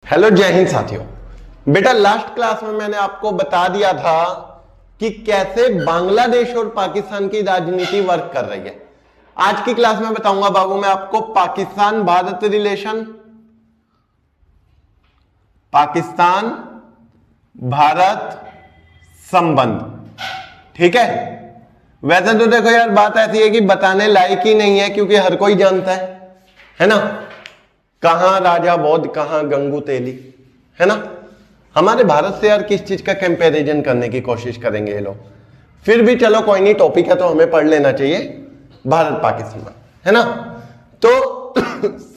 Hello जय हिंद साथियों। बेटा लास्ट क्लास में मैंने आपको बता दिया था कि कैसे बांग्लादेश और पाकिस्तान की राजनीति वर्क कर रही है। आज की क्लास में बताऊंगा बाबू मैं आपको पाकिस्तान भारत रिलेशन, पाकिस्तान भारत संबंध। ठीक है, वैसे तो देखो यार बात ऐसी है कि बताने लायक ही नहीं है क्योंकि हर कोई जानता है ना। कहां राजा बौद्ध कहां गंगू तेली, है ना। हमारे भारत से यार किस चीज का कंपैरिजन करने की कोशिश करेंगे ये लोग। फिर भी चलो कोई नहीं, टॉपिक है तो हमें पढ़ लेना चाहिए भारत पाकिस्तान, है ना। तो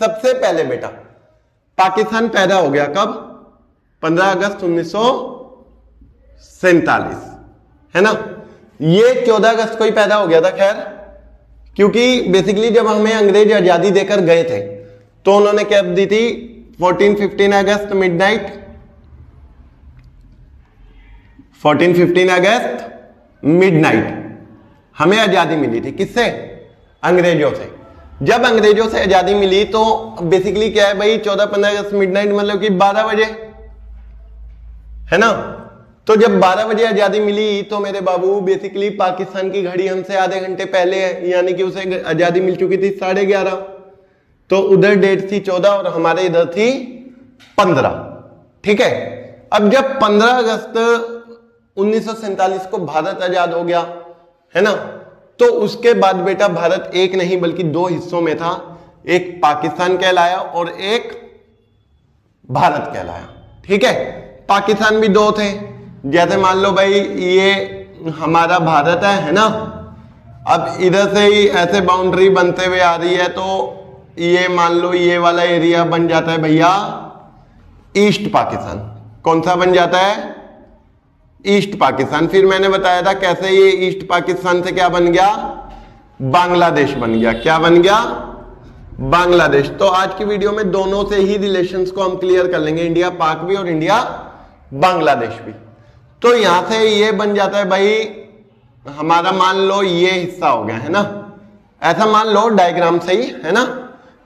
सबसे पहले बेटा पाकिस्तान पैदा हो गया कब? 15 अगस्त 1947, है ना। ये 14 अगस्त को ही पैदा हो गया था खैर, क्योंकि बेसिकली जब हमें अंग्रेज आजादी देकर गए थे तो उन्होंने क्या दी थी 14-15 अगस्त मिडनाइट, 14-15 अगस्त मिडनाइट हमें आजादी मिली थी। किससे? अंग्रेजों से। जब अंग्रेजों से आजादी मिली तो बेसिकली क्या है भाई 14-15 अगस्त मिडनाइट मतलब कि 12 बजे, है ना। तो जब 12 बजे आजादी मिली तो मेरे बाबू बेसिकली पाकिस्तान की घड़ी हमसे आधे घंटे पहले है, यानी कि उसे आजादी मिल चुकी थी 11:30। तो उधर डेट थी 14 और हमारे इधर थी 15। ठीक है, अब जब 15 अगस्त 1947 को भारत आजाद हो गया, है ना, तो उसके बाद बेटा भारत एक नहीं बल्कि दो हिस्सों में था। एक पाकिस्तान कहलाया और एक भारत कहलाया। ठीक है, पाकिस्तान भी दो थे। जैसे मान लो भाई ये हमारा भारत है ना। अब इधर से ही ऐसे बाउंड्री बनते हुए आ रही है तो ये मान लो ये वाला एरिया बन जाता है भैया ईस्ट पाकिस्तान। कौन सा बन जाता है? ईस्ट पाकिस्तान। फिर मैंने बताया था कैसे ये ईस्ट पाकिस्तान से क्या बन गया? बांग्लादेश बन गया। क्या बन गया? बांग्लादेश। तो आज की वीडियो में दोनों से ही रिलेशंस को हम क्लियर कर लेंगे, इंडिया पाक भी और इंडिया बांग्लादेश भी। तो यहां से ये बन जाता है भाई हमारा, मान लो ये हिस्सा हो गया, है ना। ऐसा मान लो डायग्राम से ही, है ना,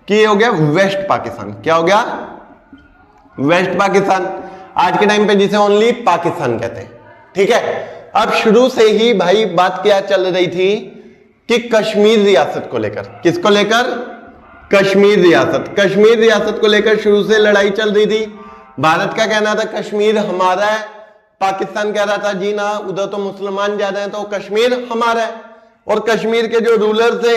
कि ये हो गया वेस्ट पाकिस्तान। क्या हो गया? वेस्ट पाकिस्तान। आज के टाइम पे जिसे ओनली पाकिस्तान कहते हैं। ठीक है, अब शुरू से ही भाई बात क्या चल रही थी कि कश्मीर रियासत को लेकर। किसको लेकर? कश्मीर रियासत। कश्मीर रियासत को लेकर शुरू से लड़ाई चल रही थी। भारत का कहना था कश्मीर हमारा है, पाकिस्तान कह रहा था जी ना उधर तो मुसलमान ज्यादा हैं तो कश्मीर हमारा है। और कश्मीर के जो रूलर थे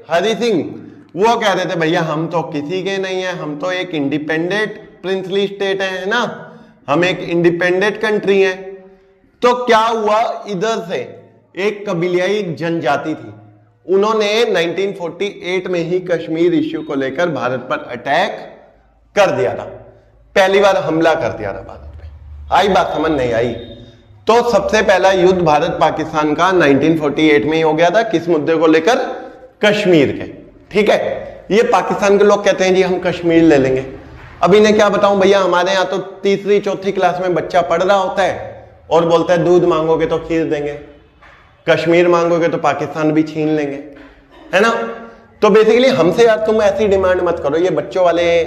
हरि सिंह, वो कह रहे थे भैया हम तो किसी के नहीं है, हम तो एक इंडिपेंडेंट प्रिंसली स्टेट है ना, हम एक इंडिपेंडेंट कंट्री है। तो क्या हुआ, इधर से एक कबीलियाई जनजाति थी, उन्होंने 1948 में ही कश्मीर इश्यू को लेकर भारत पर अटैक कर दिया था। पहली बार हमला कर दिया था भारत पे। आई बात समझ नहीं आई? तो सबसे पहला युद्ध भारत पाकिस्तान का 1948 में ही हो गया था। किस मुद्दे को लेकर? कश्मीर के। ठीक है, ये पाकिस्तान के लोग कहते हैं जी हम कश्मीर ले लेंगे। अब इन्हें क्या बताऊं भैया, हमारे यहाँ तो तीसरी चौथी क्लास में बच्चा पढ़ रहा होता है और बोलता है दूध मांगोगे तो खीर देंगे, कश्मीर मांगोगे तो पाकिस्तान भी छीन लेंगे, है ना। तो बेसिकली हमसे यार तुम ऐसी डिमांड मत करो, ये बच्चों वाले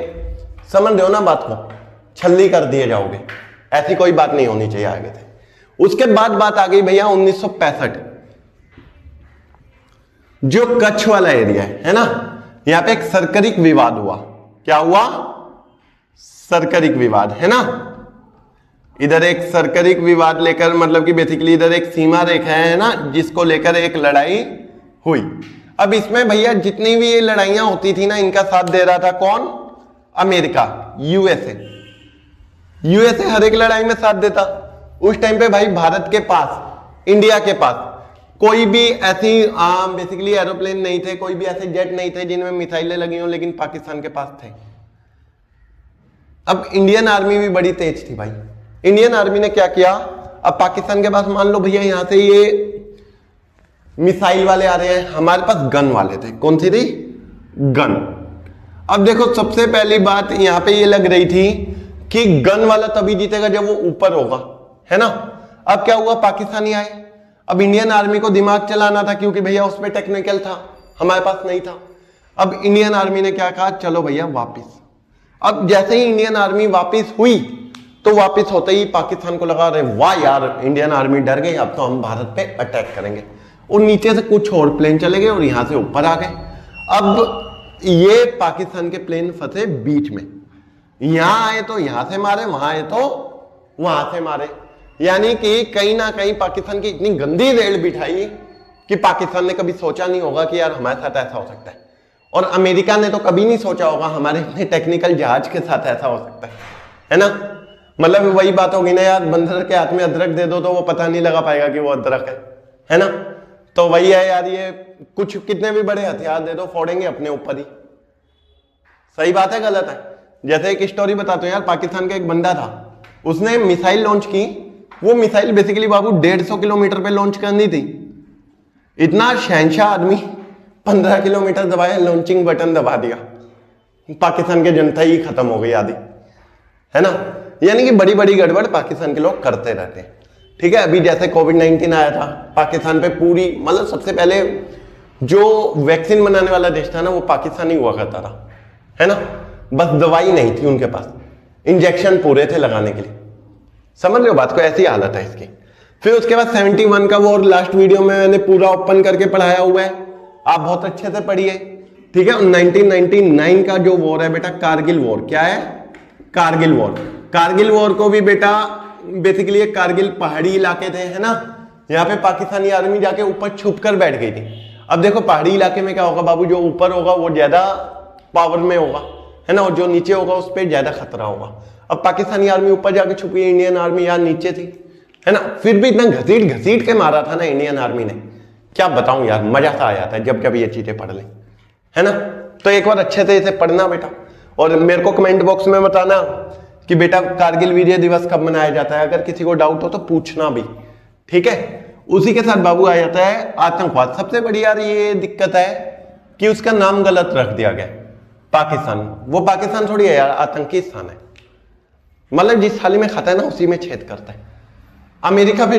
समझ रहे हो ना बात को, छल्ली कर दिए जाओगे। ऐसी कोई बात नहीं होनी चाहिए आगे थे। उसके बाद बात आ गई भैया 1965, जो कच्छ वाला एरिया है ना, यहां पे एक सरकरिक विवाद हुआ। क्या हुआ? सरकरिक विवाद, है ना। इधर एक सरकरिक विवाद लेकर मतलब कि बेसिकली इधर एक सीमा रेखा है ना, जिसको लेकर एक लड़ाई हुई। अब इसमें भैया जितनी भी ये लड़ाइयां होती थी ना, इनका साथ दे रहा था कौन? America, USA. यूएसए हर एक लड़ाई में साथ देता। उस टाइम पे भाई भारत के पास, इंडिया के पास कोई भी ऐसी बेसिकली एरोप्लेन नहीं थे, कोई भी ऐसे जेट नहीं थे जिनमें मिसाइलें लगी हो, लेकिन पाकिस्तान के पास थे। अब इंडियन आर्मी भी बड़ी तेज थी भाई। इंडियन आर्मी ने क्या किया, अब पाकिस्तान के पास मान लो भैया यहां से ये मिसाइल वाले आ रहे हैं, हमारे पास गन वाले थे। कौन सी थी? गन। अब देखो सबसे पहली बात यहां पे ये लग रही थी कि गन वाला तभी जीतेगा जब वो ऊपर होगा, है ना। अब क्या हुआ, पाकिस्तानी आए। अब इंडियन आर्मी को दिमाग चलाना था क्योंकि भैया उस पर टेक्निकल था, हमारे पास नहीं था। अब इंडियन आर्मी ने क्या कहा, चलो भैया वापिस। अब जैसे ही इंडियन आर्मी वापस हुई तो वापस होते ही पाकिस्तान को लगा रहे वाह यार इंडियन आर्मी डर गई, अब तो हम भारत पे अटैक करेंगे, और नीचे से कुछ और प्लेन चले गए और यहां से ऊपर आ गए। अब ये पाकिस्तान के प्लेन फंसे बीच में, यहां आए तो यहां से मारे, वहां आए तो वहां से मारे, यानी कि कहीं ना कहीं पाकिस्तान की इतनी गंदी रेल बिठाई कि पाकिस्तान ने कभी सोचा नहीं होगा कि यार हमारे साथ ऐसा हो सकता है, और अमेरिका ने तो कभी नहीं सोचा होगा हमारे इतने टेक्निकल जहाज के साथ ऐसा हो सकता है ना। मतलब वही बात होगी ना यार, बंदर के हाथ में अदरक दे दो तो वो पता नहीं लगा पाएगा कि वो अदरक है ना। तो वही है यार, ये कुछ कितने भी बड़े हथियार दे दो फोड़ेंगे अपने ऊपर ही। सही बात है गलत है? जैसे एक स्टोरी बताते हो यार, पाकिस्तान का एक बंदा था, उसने मिसाइल लॉन्च की, वो मिसाइल बेसिकली बाबू 150 किलोमीटर पे लॉन्च करनी थी। इतना शहनशाह आदमी 15 किलोमीटर दबाया, लॉन्चिंग बटन दबा दिया, पाकिस्तान की जनता ही खत्म हो गई आधी, है ना। यानी कि बड़ी बड़ी गड़बड़ पाकिस्तान के लोग करते रहते हैं। ठीक है, अभी जैसे कोविड-19 आया था पाकिस्तान पे, पूरी मतलब सबसे पहले जो वैक्सीन बनाने वाला देश था ना वो पाकिस्तान ही हुआ करता था, है ना। बस दवाई नहीं थी उनके पास, इंजेक्शन पूरे थे लगाने के लिए। समझ लो बात को, ऐसी हालत है इसकी। फिर उसके बाद 71 का वॉर लास्ट वीडियो में मैंने पूरा ओपन करके पढ़ाया हुआ है, आप बहुत अच्छे से पढ़िए। ठीक है, 1999 का जो वॉर है बेटा, कारगिल वॉर। क्या है? कारगिल वॉर। कारगिल वॉर को भी बेटा बेसिकली कारगिल पहाड़ी इलाके थे, है ना, यहाँ पे पाकिस्तानी आर्मी जाके ऊपर छुप कर बैठ गई थी। अब देखो पहाड़ी इलाके में क्या होगा बाबू, जो ऊपर होगा वो ज्यादा पावर में होगा, है ना, और जो नीचे होगा उस पर ज्यादा खतरा होगा। अब पाकिस्तानी आर्मी ऊपर जाके छुपी है, इंडियन आर्मी यहाँ नीचे थी, है ना। फिर भी इतना घसीट घसीट के मारा था ना इंडियन आर्मी ने, क्या बताऊं यार, मजा सा आ जाता है जब जब ये चीजें पढ़ लें, है ना। तो एक बार अच्छे से इसे पढ़ना बेटा, और मेरे को कमेंट बॉक्स में बताना कि बेटा कारगिल विजय दिवस कब मनाया जाता है। अगर किसी को डाउट हो तो पूछना भी, ठीक है। उसी के साथ बाबू आ जाता है आतंकवाद। सबसे बड़ी यार ये दिक्कत है कि उसका नाम गलत रख दिया गया, पाकिस्तान। वो पाकिस्तान थोड़ी है यार, आतंकी स्थान है। मतलब जिस थाली में खाता है ना उसी में छेद करता है। अमेरिका के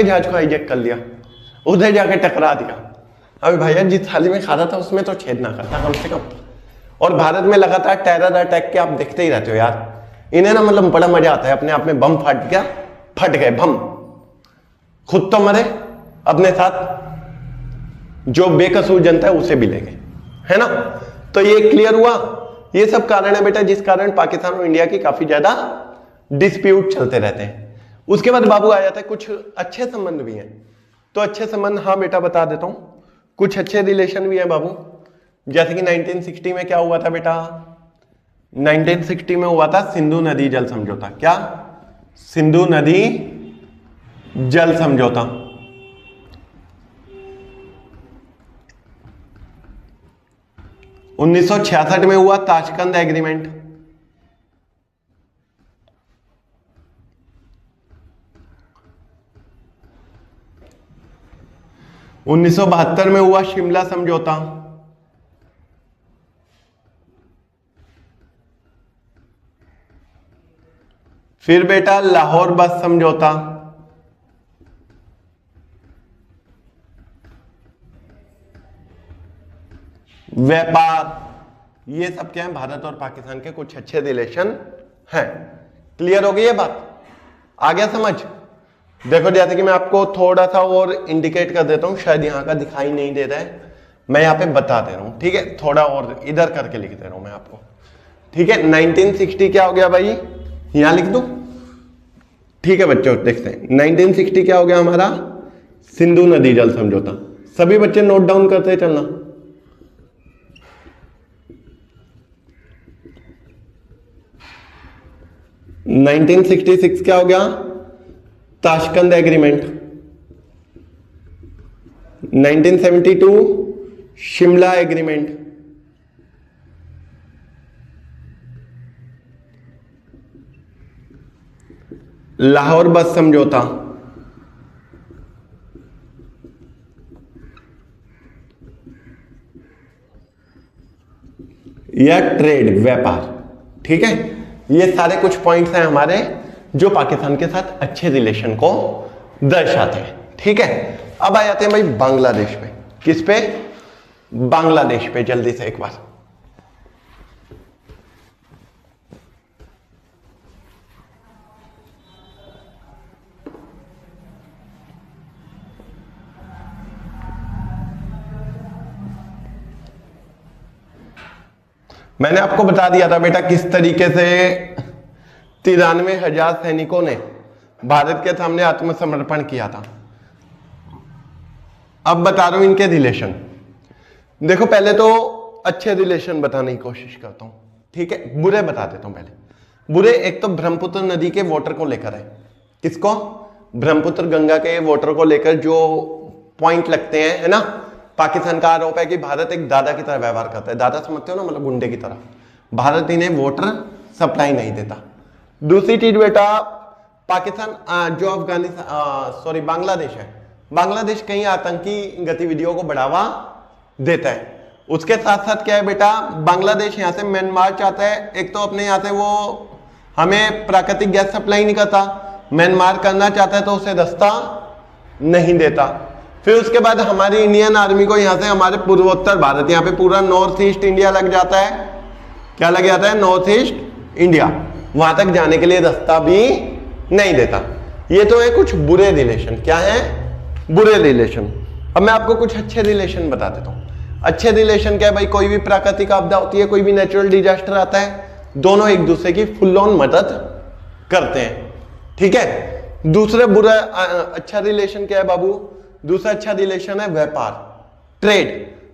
जहाज को हाईजैक कर लिया, उधर जाके टकरा दिया। अभी भैया जिस थाली में खाता था उसमें तो छेद ना करता कम से कम। और भारत में लगातार टेरर अटैक के आप देखते ही रहते हो यार, इन्हें ना मतलब बड़ा मजा आता है। अपने आप में बम फट गए बम, खुद तो मरे, अपने साथ जो बेकसूर जनता है उसे भी ले गए, है ना। तो ये क्लियर हुआ। ये सब कारण है बेटा जिस कारण पाकिस्तान और इंडिया की काफी ज्यादा डिस्प्यूट चलते रहते हैं। उसके बाद बाबू आ जाता है कुछ अच्छे संबंध भी हैं। तो अच्छे संबंध, हाँ बेटा बता देता हूं, कुछ अच्छे रिलेशन भी है बाबू। जैसे कि 1960 में क्या हुआ था बेटा, 1960 में हुआ था सिंधु नदी जल समझौता। क्या? सिंधु नदी जल समझौता। उन्नीस 1966 में हुआ ताशकंद एग्रीमेंट। उन्नीस 1972 में हुआ शिमला समझौता। फिर बेटा लाहौर बस समझौता। व्यापार, ये सब क्या है, भारत और पाकिस्तान के कुछ अच्छे रिलेशन हैं। क्लियर हो गई ये बात? आ गया समझ? देखो जैसे कि मैं आपको थोड़ा सा और इंडिकेट कर देता हूं, शायद यहां का दिखाई नहीं दे रहा है, मैं यहां पे बता दे रहा हूं, ठीक है। थोड़ा और इधर करके लिख दे रहा हूं मैं आपको, ठीक है। 1960 क्या हो गया भाई, यहां लिख दूं, ठीक है बच्चों। देखते हैं 1960 क्या हो गया हमारा, सिंधु नदी जल समझौता। सभी बच्चे नोट डाउन करते चलना। 1966 क्या हो गया, Tashkent agreement. 1972 Shimla agreement. Lahore बस समझौता। या ट्रेड, व्यापार, ठीक है। ये सारे कुछ पॉइंट्स हैं हमारे जो पाकिस्तान के साथ अच्छे रिलेशन को दर्शाते हैं, ठीक है। अब आ जाते हैं भाई बांग्लादेश पे। किस पे? बांग्लादेश पे। जल्दी से एक बार मैंने आपको बता दिया था बेटा किस तरीके से 93,000 सैनिकों ने भारत के सामने आत्मसमर्पण किया था। अब बता रहा हूं इनके रिलेशन। देखो पहले तो अच्छे रिलेशन बताने की कोशिश करता हूं, ठीक है। बुरे बता देता हूं पहले। बुरे एक तो ब्रह्मपुत्र नदी के वाटर को लेकर है। किसको? ब्रह्मपुत्र गंगा के वाटर को लेकर जो पॉइंट लगते हैं, है ना। पाकिस्तान का आरोप है कि भारत एक दादा की तरह व्यवहार करता है। दादा समझते हो ना, मतलब गुंडे की तरह। भारत इन्हें वाटर सप्लाई नहीं देता। दूसरी चीज बेटा, पाकिस्तान जो अफगानिस्तान बांग्लादेश है, बांग्लादेश कई आतंकी गतिविधियों को बढ़ावा देता है। उसके साथ साथ क्या है बेटा, बांग्लादेश यहां से म्यांमार चाहता है, एक तो अपने यहां से वो हमें प्राकृतिक गैस सप्लाई नहीं करता, म्यांमार करना चाहता है तो उसे रास्ता नहीं देता। फिर उसके बाद हमारी इंडियन आर्मी को यहां से हमारे पूर्वोत्तर भारत, यहां पे पूरा नॉर्थ ईस्ट इंडिया लग जाता है। क्या लग जाता है? North east India. वहां तक जाने के लिए रास्ता भी नहीं देता। ये तो है कुछ बुरे रिलेशन। क्या है? बुरे रिलेशन। अब मैं आपको कुछ अच्छे रिलेशन बता देता हूं। अच्छे रिलेशन क्या है भाई? कोई भी प्राकृतिक आपदा होती है, कोई भी नेचुरल डिजास्टर आता है, दोनों एक दूसरे की फुल ऑन मदद करते हैं, ठीक है। दूसरा बुरा अच्छा रिलेशन क्या है बाबू? दूसरा अच्छा रिलेशन है व्यापार, ट्रेड।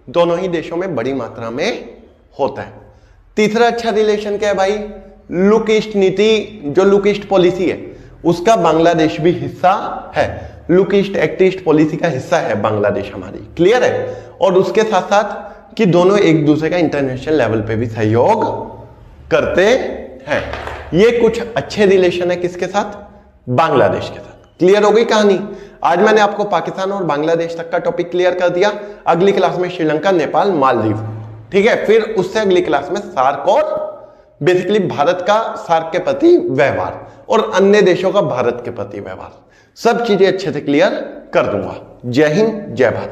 दोनों ही देशों में बड़ी मात्रा में होता है। तीसरा अच्छा रिलेशन क्या है भाई? लुक ईस्ट नीति, जो लुक ईस्ट पॉलिसी है उसका बांग्लादेश भी हिस्सा है। Look east act east policy का हिस्सा है बांग्लादेश हमारी। क्लियर है? और उसके साथ साथ कि दोनों एक दूसरे का इंटरनेशनल लेवल पे भी सहयोग करते हैं। ये कुछ अच्छे रिलेशन है किसके साथ? बांग्लादेश के साथ। क्लियर हो गई कहानी? आज मैंने आपको पाकिस्तान और बांग्लादेश तक का टॉपिक क्लियर कर दिया। अगली क्लास में श्रीलंका, नेपाल, मालदीव, ठीक है। फिर उससे अगली क्लास में सार्क और बेसिकली भारत का सार्क के प्रति व्यवहार और अन्य देशों का भारत के प्रति व्यवहार, सब चीजें अच्छे से क्लियर कर दूंगा। जय हिंद, जय भारत।